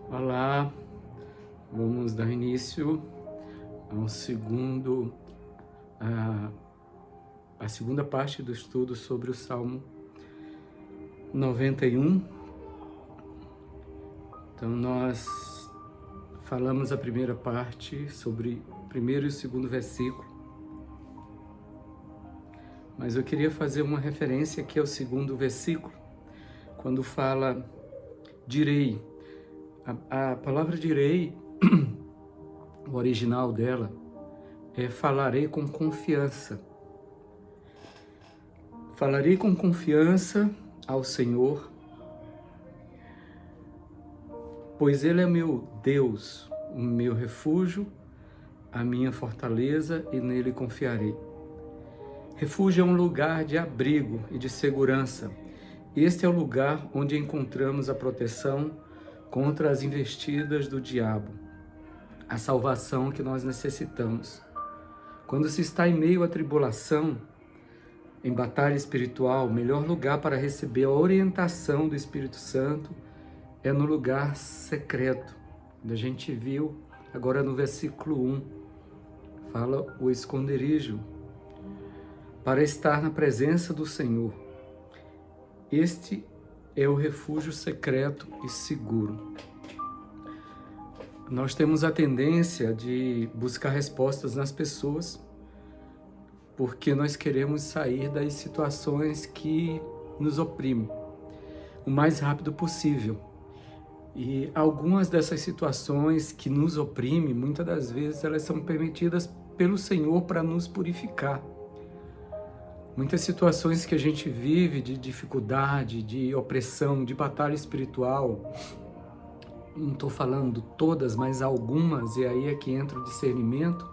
Olá, vamos dar início ao a segunda parte do estudo sobre o Salmo 91. Então nós falamos a primeira parte sobre o primeiro e o segundo versículo, mas eu queria fazer uma referência aqui ao segundo versículo, quando fala direi. A palavra direi, o original dela, é falarei com confiança. Falarei com confiança ao Senhor, pois Ele é meu Deus, o meu refúgio, a minha fortaleza, e nele confiarei. Refúgio é um lugar de abrigo e de segurança. Este é o lugar onde encontramos a proteção contra as investidas do diabo, a salvação que nós necessitamos. Quando se está em meio à tribulação, em batalha espiritual, o melhor lugar para receber a orientação do Espírito Santo é no lugar secreto. A gente viu agora no versículo 1, fala o esconderijo, para estar na presença do Senhor. Este é o refúgio secreto e seguro. Nós temos a tendência de buscar respostas nas pessoas, porque nós queremos sair das situações que nos oprimem o mais rápido possível. E algumas dessas situações que nos oprimem, muitas das vezes, elas são permitidas pelo Senhor para nos purificar. Muitas situações que a gente vive de dificuldade, de opressão, de batalha espiritual, não estou falando todas, mas algumas, e aí é que entra o discernimento,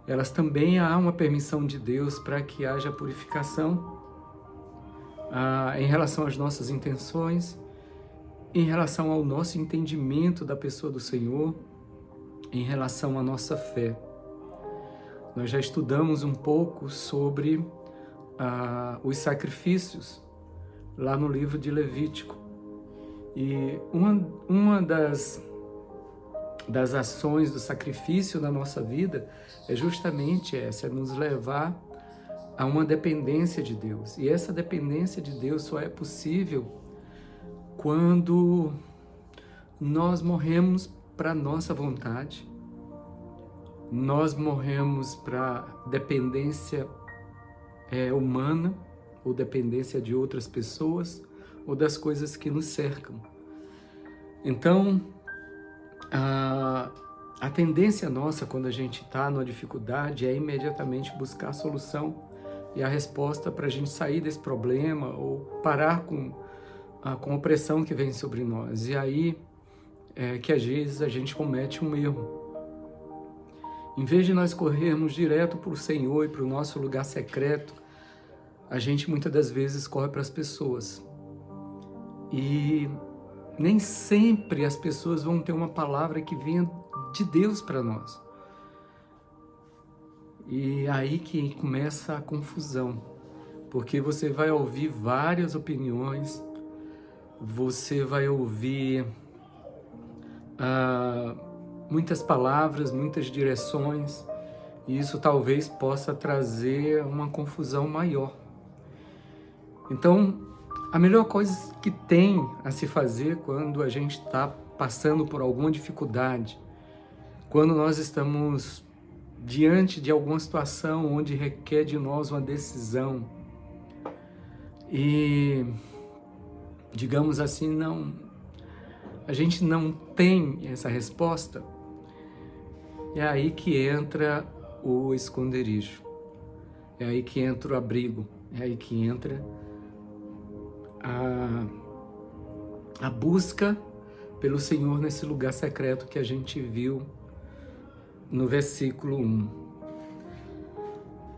elas também há uma permissão de Deus para que haja purificação em relação às nossas intenções, em relação ao nosso entendimento da pessoa do Senhor, em relação à nossa fé. Nós já estudamos um pouco sobre os sacrifícios lá no livro de Levítico. E uma das ações do sacrifício na nossa vida é justamente essa, é nos levar a uma dependência de Deus. E essa dependência de Deus só é possível quando nós morremos para a nossa vontade, nós morremos para dependência humana, ou dependência de outras pessoas, ou das coisas que nos cercam. Então, a tendência nossa, quando a gente está numa dificuldade, é imediatamente buscar a solução e a resposta para a gente sair desse problema, ou parar com a opressão que vem sobre nós. E aí é que às vezes a gente comete um erro. Em vez de nós corrermos direto para o Senhor e para o nosso lugar secreto, a gente muitas das vezes corre para as pessoas. E nem sempre as pessoas vão ter uma palavra que venha de Deus para nós. E aí que começa a confusão, porque você vai ouvir várias opiniões, você vai ouvir muitas palavras, muitas direções, e isso talvez possa trazer uma confusão maior. Então, a melhor coisa que tem a se fazer quando a gente está passando por alguma dificuldade, quando nós estamos diante de alguma situação onde requer de nós uma decisão e, digamos assim, a gente não tem essa resposta, é aí que entra o esconderijo, é aí que entra o abrigo, é aí que entra a busca pelo Senhor nesse lugar secreto que a gente viu no versículo 1.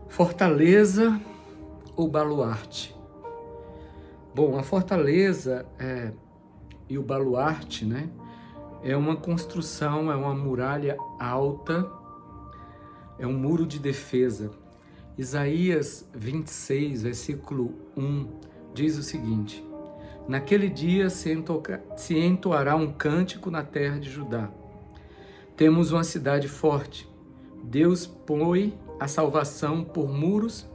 Fortaleza ou baluarte? Bom, a fortaleza e o baluarte, né, é uma construção, é uma muralha alta, é um muro de defesa. Isaías 26, versículo 1, diz o seguinte: Naquele dia se entoará um cântico na terra de Judá. Temos uma cidade forte. Deus põe a salvação por muros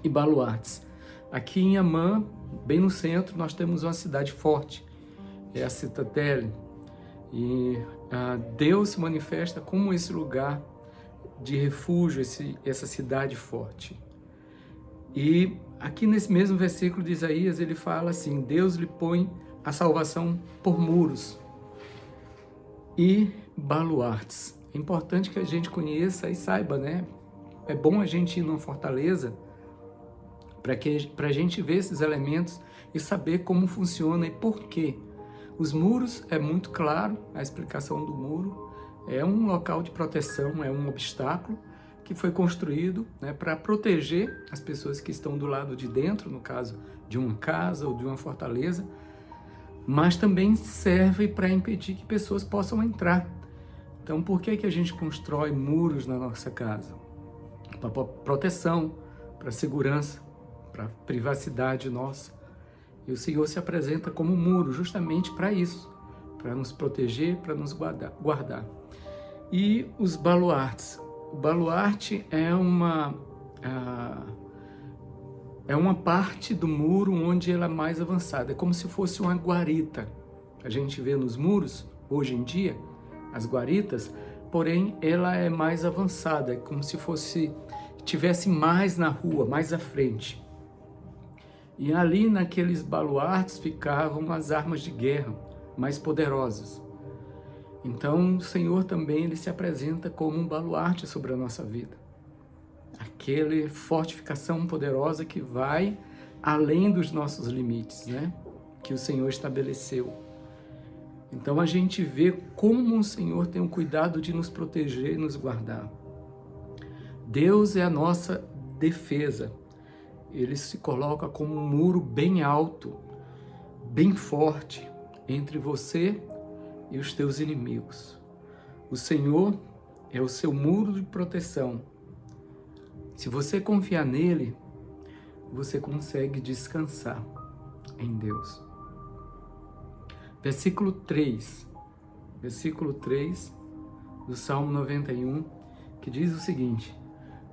e baluartes. Aqui em Amã, bem no centro, nós temos uma cidade forte. É a Citadele. E Deus se manifesta como esse lugar de refúgio, essa cidade forte. E aqui nesse mesmo versículo de Isaías, ele fala assim: Deus lhe põe a salvação por muros e baluartes. É importante que a gente conheça e saiba, né? É bom a gente ir numa fortaleza para a gente ver esses elementos e saber como funciona e por quê. Os muros, é muito claro, a explicação do muro é um local de proteção, é um obstáculo que foi construído, né, para proteger as pessoas que estão do lado de dentro, no caso de uma casa ou de uma fortaleza, mas também serve para impedir que pessoas possam entrar. Então, por que a gente constrói muros na nossa casa? Para proteção, para segurança, para privacidade nossa. E o Senhor se apresenta como muro justamente para isso, para nos proteger, para nos guardar. E os baluartes. O baluarte é uma parte do muro onde ela é mais avançada. É como se fosse uma guarita. A gente vê nos muros, hoje em dia, as guaritas, porém ela é mais avançada. É como se tivesse mais na rua, mais à frente. E ali naqueles baluartes ficavam as armas de guerra mais poderosas. Então o Senhor também ele se apresenta como um baluarte sobre a nossa vida. Aquela fortificação poderosa que vai além dos nossos limites, né? Que o Senhor estabeleceu. Então a gente vê como o Senhor tem o cuidado de nos proteger e nos guardar. Deus é a nossa defesa. Ele se coloca como um muro bem alto, bem forte, entre você e os teus inimigos. O Senhor é o seu muro de proteção. Se você confiar nele, você consegue descansar em Deus. Versículo 3 do Salmo 91, que diz o seguinte: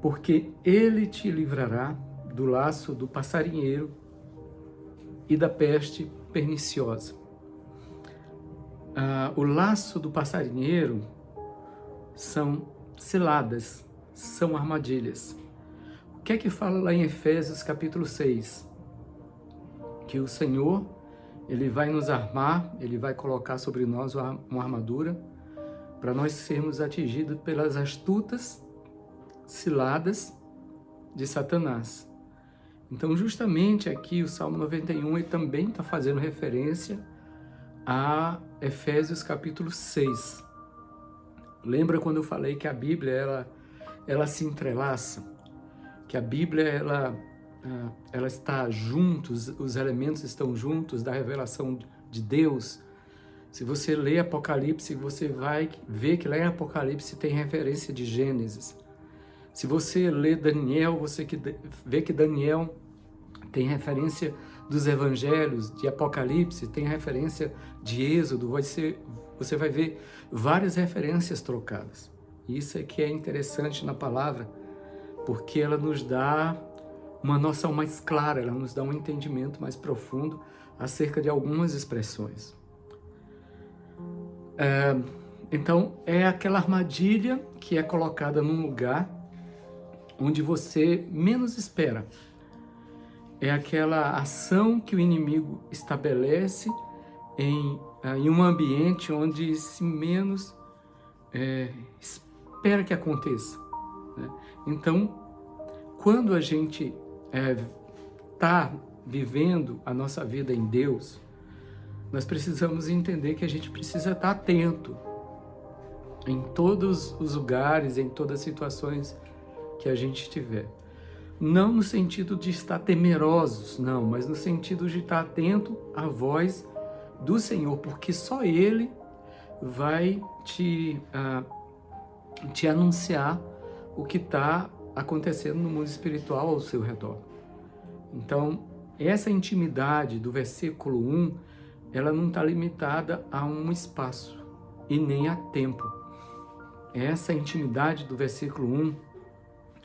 porque ele te livrará do laço do passarinheiro e da peste perniciosa. O laço do passarinheiro são ciladas, são armadilhas. O que é que fala lá em Efésios capítulo 6? Que o Senhor, ele vai nos armar, ele vai colocar sobre nós uma armadura para nós sermos atingidos pelas astutas ciladas de Satanás. Então, justamente aqui o Salmo 91 ele também está fazendo referência a Efésios capítulo 6. Lembra quando eu falei que a Bíblia ela se entrelaça? Que a Bíblia ela está juntos, os elementos estão juntos da revelação de Deus. Se você lê Apocalipse, você vai ver que lá em Apocalipse tem referência de Gênesis. Se você lê Daniel, você vê que Daniel tem referência dos evangelhos, de Apocalipse, tem referência de Êxodo, você vai ver várias referências trocadas. Isso é que é interessante na palavra, porque ela nos dá uma noção mais clara, ela nos dá um entendimento mais profundo acerca de algumas expressões. Então, é aquela armadilha que é colocada num lugar onde você menos espera. É aquela ação que o inimigo estabelece em um ambiente onde se menos espera que aconteça, né? Então, quando a gente está vivendo a nossa vida em Deus, nós precisamos entender que a gente precisa estar atento em todos os lugares, em todas as situações que a gente tiver. Não no sentido de estar temerosos, não, mas no sentido de estar atento à voz do Senhor, porque só Ele vai te anunciar o que está acontecendo no mundo espiritual ao seu redor. Então, essa intimidade do versículo 1, ela não está limitada a um espaço e nem a tempo. Essa intimidade do versículo 1,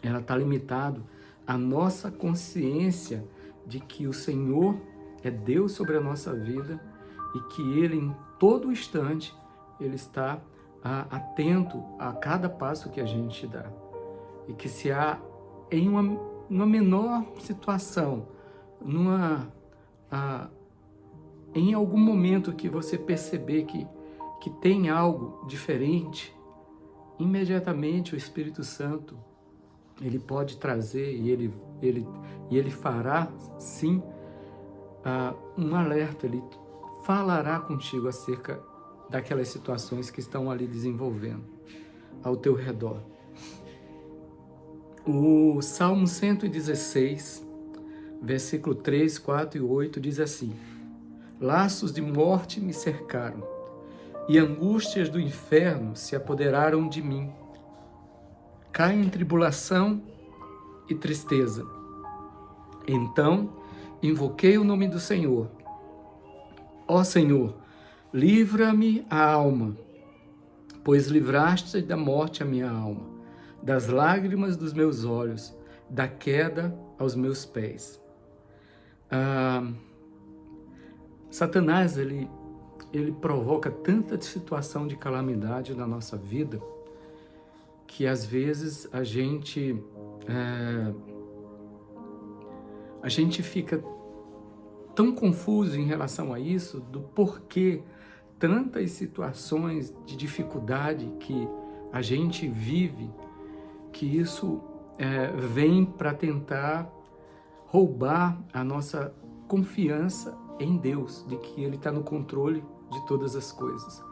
ela está limitada à nossa consciência de que o Senhor é Deus sobre a nossa vida e que Ele, em todo instante, Ele está atento a cada passo que a gente dá. E que se há em uma menor situação, em algum momento que você perceber que tem algo diferente, imediatamente o Espírito Santo, ele pode trazer e ele fará, sim, um alerta, ele falará contigo acerca daquelas situações que estão ali desenvolvendo ao teu redor. O Salmo 116, versículo 3, 4 e 8 diz assim: laços de morte me cercaram, e angústias do inferno se apoderaram de mim. Caio em tribulação e tristeza. Então invoquei o nome do Senhor. Ó Senhor, livra-me a alma, pois livraste da morte a minha alma, das lágrimas dos meus olhos, da queda aos meus pés. Satanás, ele provoca tanta situação de calamidade na nossa vida, que às vezes a gente fica tão confuso em relação a isso, do porquê tantas situações de dificuldade que a gente vive, que isso vem para tentar roubar a nossa confiança em Deus, de que Ele está no controle de todas as coisas.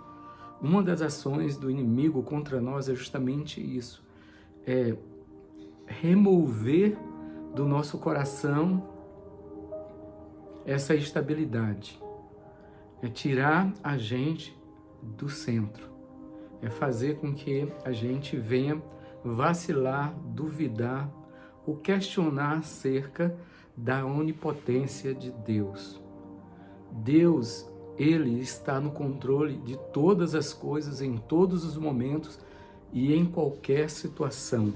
Uma das ações do inimigo contra nós é justamente isso, é remover do nosso coração essa estabilidade, é tirar a gente do centro, é fazer com que a gente venha vacilar, duvidar ou questionar acerca da onipotência de Deus. Deus, Ele está no controle de todas as coisas, em todos os momentos e em qualquer situação.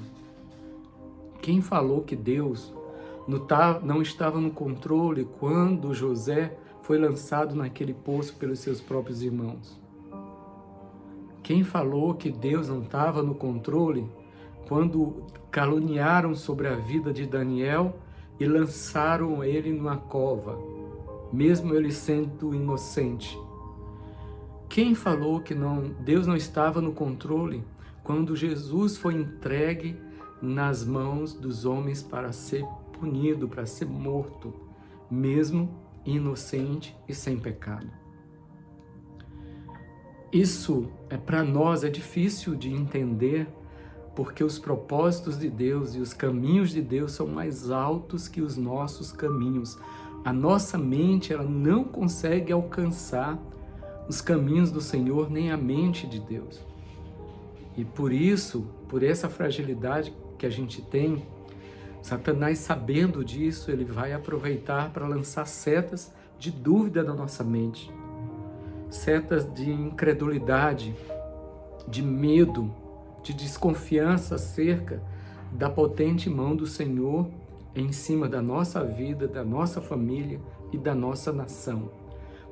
Quem falou que Deus não estava no controle quando José foi lançado naquele poço pelos seus próprios irmãos? Quem falou que Deus não estava no controle quando caluniaram sobre a vida de Daniel e lançaram ele numa cova, mesmo ele sendo inocente? Quem falou que Deus não estava no controle quando Jesus foi entregue nas mãos dos homens para ser punido, para ser morto, mesmo inocente e sem pecado? Isso para nós é difícil de entender, porque os propósitos de Deus e os caminhos de Deus são mais altos que os nossos caminhos. A nossa mente, ela não consegue alcançar os caminhos do Senhor, nem a mente de Deus. E por isso, por essa fragilidade que a gente tem, Satanás, sabendo disso, ele vai aproveitar para lançar setas de dúvida na nossa mente, setas de incredulidade, de medo, de desconfiança acerca da potente mão do Senhor em cima da nossa vida, da nossa família e da nossa nação.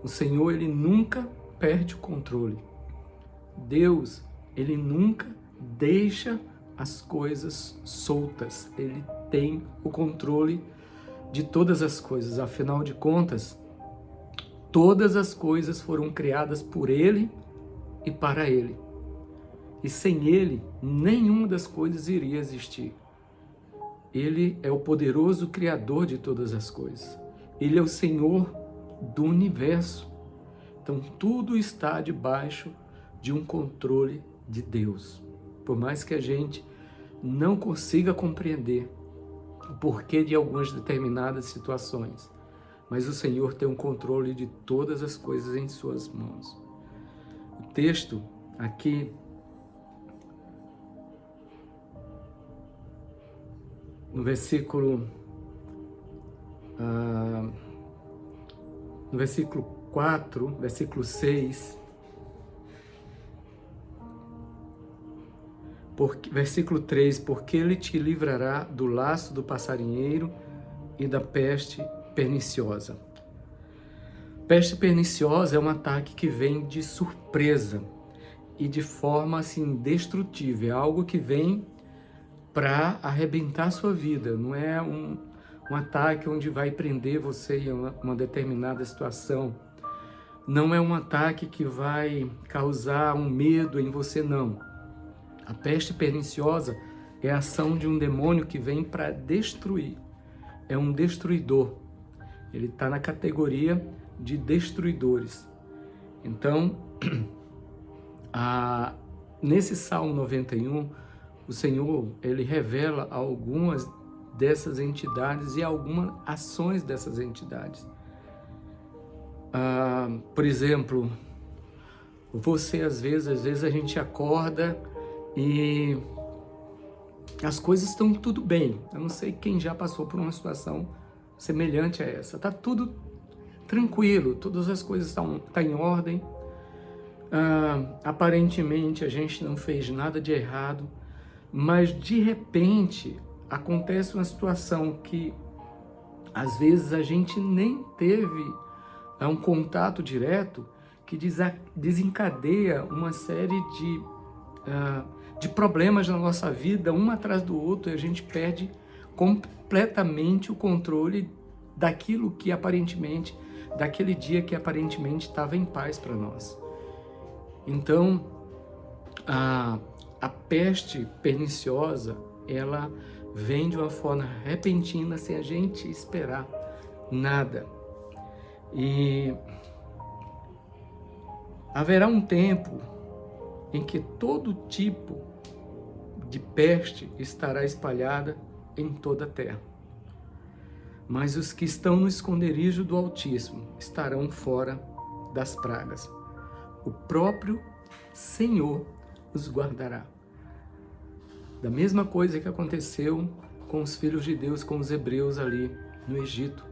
O Senhor, ele nunca perde o controle. Deus, ele nunca deixa as coisas soltas. Ele tem o controle de todas as coisas. Afinal de contas, todas as coisas foram criadas por Ele e para Ele. E sem Ele, nenhuma das coisas iria existir. Ele é o poderoso Criador de todas as coisas. Ele é o Senhor do universo. Então, tudo está debaixo de um controle de Deus. Por mais que a gente não consiga compreender o porquê de algumas determinadas situações, mas o Senhor tem um controle de todas as coisas em suas mãos. O texto aqui, no versículo no versículo 4, versículo 6, versículo 3, porque ele te livrará do laço do passarinheiro e da peste perniciosa. Peste perniciosa é um ataque que vem de surpresa e de forma assim destrutível, é algo que vem para arrebentar a sua vida, não é um ataque onde vai prender você em uma determinada situação, não é um ataque que vai causar um medo em você, não. A peste perniciosa é a ação de um demônio que vem para destruir, é um destruidor, ele está na categoria de destruidores. Então, nesse Salmo 91, o Senhor, ele revela algumas dessas entidades e algumas ações dessas entidades. Por exemplo, você às vezes a gente acorda e as coisas estão tudo bem. Eu não sei quem já passou por uma situação semelhante a essa. Está tudo tranquilo, todas as coisas estão em ordem. Aparentemente a gente não fez nada de errado, mas de repente acontece uma situação que às vezes a gente nem teve um contato direto, que desencadeia uma série de problemas na nossa vida, um atrás do outro, e a gente perde completamente o controle daquilo que aparentemente, daquele dia que aparentemente estava em paz para nós. Então, a peste perniciosa, ela vem de uma forma repentina, sem a gente esperar nada. E haverá um tempo em que todo tipo de peste estará espalhada em toda a terra. Mas os que estão no esconderijo do Altíssimo estarão fora das pragas. O próprio Senhor os guardará. Da mesma coisa que aconteceu com os filhos de Deus, com os hebreus ali no Egito,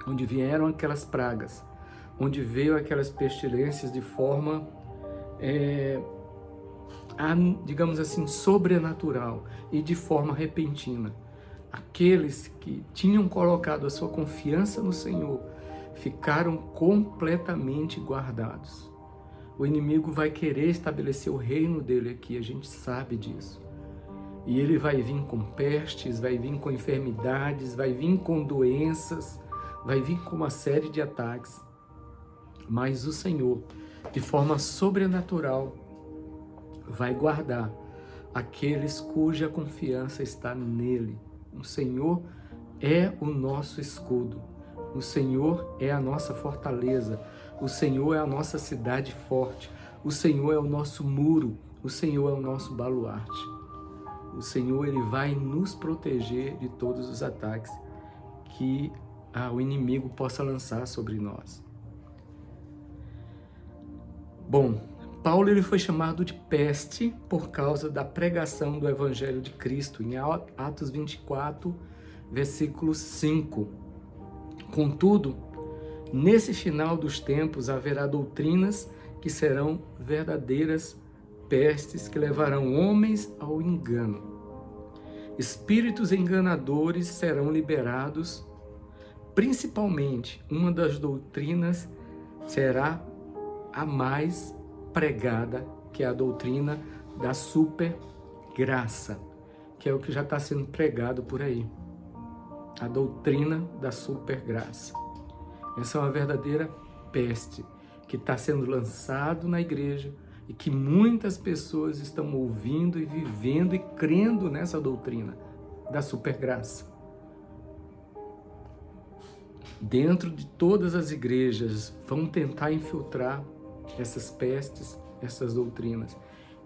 onde vieram aquelas pragas, onde veio aquelas pestilências de forma, digamos assim, sobrenatural e de forma repentina. Aqueles que tinham colocado a sua confiança no Senhor ficaram completamente guardados. O inimigo vai querer estabelecer o reino dele aqui, a gente sabe disso. E ele vai vir com pestes, vai vir com enfermidades, vai vir com doenças, vai vir com uma série de ataques. Mas o Senhor, de forma sobrenatural, vai guardar aqueles cuja confiança está nele. O Senhor é o nosso escudo. O Senhor é a nossa fortaleza. O Senhor é a nossa cidade forte. O Senhor é o nosso muro. O Senhor é o nosso baluarte. O Senhor, ele vai nos proteger de todos os ataques que o inimigo possa lançar sobre nós. Bom, Paulo, ele foi chamado de peste por causa da pregação do Evangelho de Cristo, em Atos 24, versículo 5. Contudo, nesse final dos tempos haverá doutrinas que serão verdadeiras pestes que levarão homens ao engano. Espíritos enganadores serão liberados. Principalmente, uma das doutrinas será a mais pregada, que é a doutrina da supergraça, que é o que já está sendo pregado por aí. A doutrina da supergraça. Essa é uma verdadeira peste que está sendo lançado na igreja e que muitas pessoas estão ouvindo e vivendo e crendo nessa doutrina da supergraça. Dentro de todas as igrejas vão tentar infiltrar essas pestes, essas doutrinas.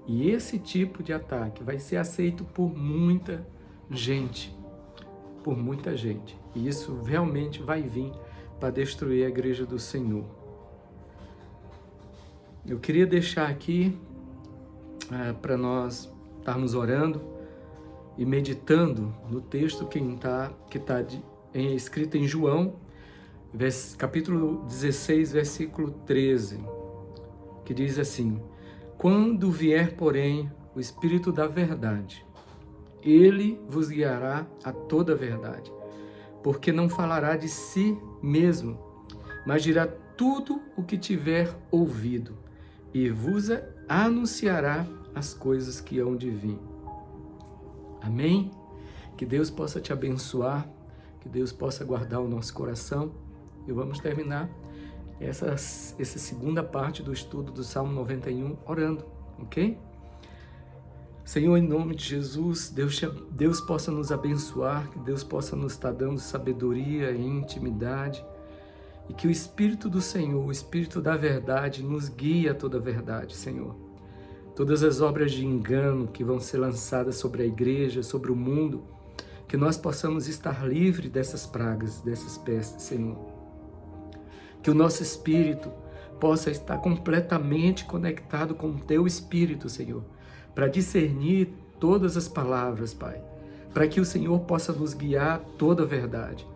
E esse tipo de ataque vai ser aceito por muita gente. Por muita gente. E isso realmente vai vir para destruir a igreja do Senhor. Eu queria deixar aqui para nós estarmos orando e meditando no texto que está escrita em João, capítulo 16, versículo 13, que diz assim: quando vier, porém, o Espírito da verdade, ele vos guiará a toda a verdade, porque não falará de si mesmo, mas dirá tudo o que tiver ouvido, e vos anunciará as coisas que hão de vir. Amém? Que Deus possa te abençoar, que Deus possa guardar o nosso coração. E vamos terminar essa segunda parte do estudo do Salmo 91 orando, ok? Senhor, em nome de Jesus, Deus possa nos abençoar, que Deus possa nos estar dando sabedoria e intimidade, e que o Espírito do Senhor, o Espírito da verdade, nos guie a toda a verdade, Senhor. Todas as obras de engano que vão ser lançadas sobre a igreja, sobre o mundo, que nós possamos estar livres dessas pragas, dessas pestes, Senhor. Que o nosso espírito possa estar completamente conectado com o Teu Espírito, Senhor, para discernir todas as palavras, Pai, para que o Senhor possa nos guiar a toda a verdade.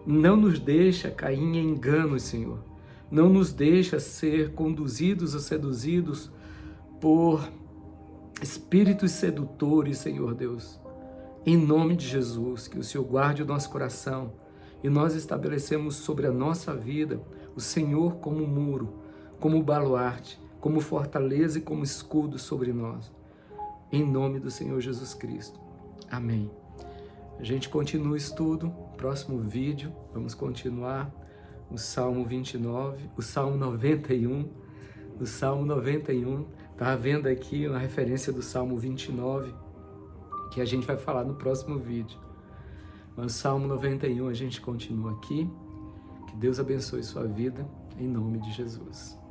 Não nos deixa cair em enganos, Senhor. Não nos deixa ser conduzidos ou seduzidos por espíritos sedutores, Senhor Deus. Em nome de Jesus, que o Senhor guarde o nosso coração e nós estabelecemos sobre a nossa vida o Senhor como muro, como baluarte, como fortaleza e como escudo sobre nós. Em nome do Senhor Jesus Cristo. Amém. A gente continua o estudo, próximo vídeo, vamos continuar o Salmo 29, o Salmo 91, o Salmo 91, tá vendo aqui uma referência do Salmo 29, que a gente vai falar no próximo vídeo. Mas o Salmo 91 a gente continua aqui, que Deus abençoe sua vida, em nome de Jesus.